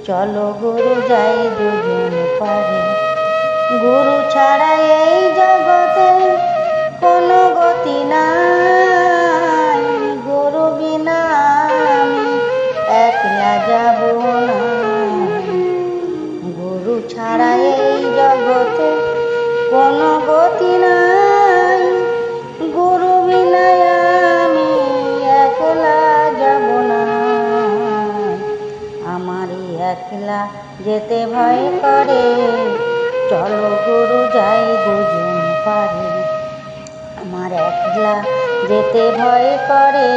চলো গুরু যাই দুজন পারে। গুরু ছাড়া এই জগতে কোনো গতি নাই, গুরু বিনা আমি একলা যাব না। গুরু ছাড়া এই জগতে কোনো গতি নাই, গুরু বিনা আমি একলা যাব না। আমারই একলা যেতে ভয় করে, চলো গুরু যাই দুজন পারে। আমার একলা যেতে ভয় করে,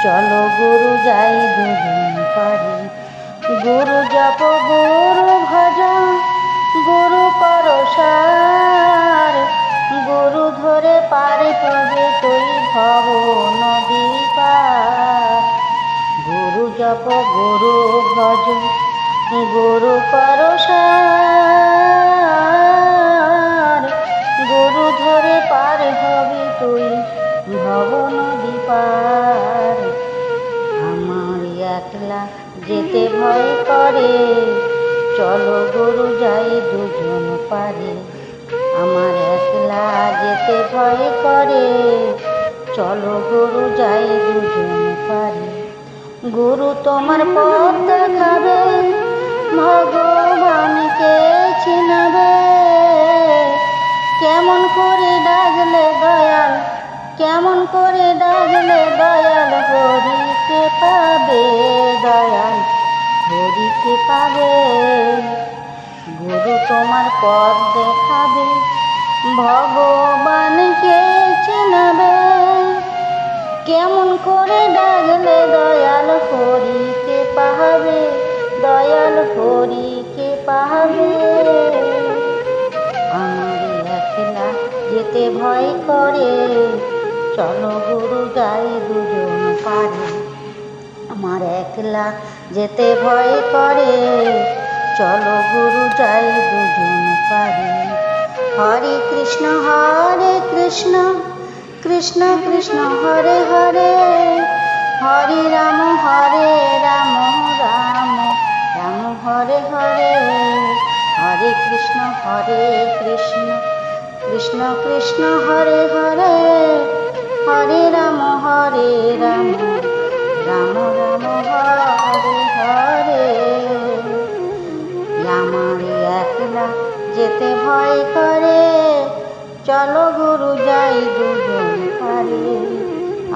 চলো গুরু যাই দুজন পারে। গুরু জপ গুরু ভজন গুরু পরসার, গুরু ধরে পারে তবে তুই ভব নদী পার। গুরু জপ গুরু ভজন গুরু পরসার, গুরু ধরে পার হবি তুই ভব নদী পার। আমার একলা যেতে ভয় করে, চলো গুরু যাই দুজন পারে। আমার একলা যেতে ভয় করে, চলো গুরু যাই দুজন পারে। গুরু তোমার পথ দেখাবে, ভগবানকে চিনাবে। কেমন করে ডাকলে দয়াল, কেমন করে ডাকলে দয়াল হরিকে পাবে, দয়াল হরিকে পাবে। গুরু তোমার পথ দেখাবে, ভগবানকে চেনাবে। কেমন করে ডাকলে দয়াল হরিকে পাবে, দয়াল হরিকে পাবে। আমার একলা যেতে ভয় করে, চলো গুরু যাই দুজন পারে। আমার একলা যেতে ভয় করে, চলো গুরু যাই দুজন পারে। হরে কৃষ্ণ কৃষ্ণ কৃষ্ণ হরে হরে, হরে রাম রাম রাম হরে হরে। হরে কৃষ্ণ কৃষ্ণ কৃষ্ণ হরে হরে, হরে রাম রাম রাম হরে হরে। আমার একলা যেতে ভয় করে, চলো গুরু যাই দুজন পারে।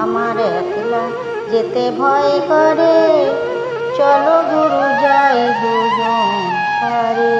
আমার একলা যেতে ভয় করে, চলো গুরু যাই দুজন পারে।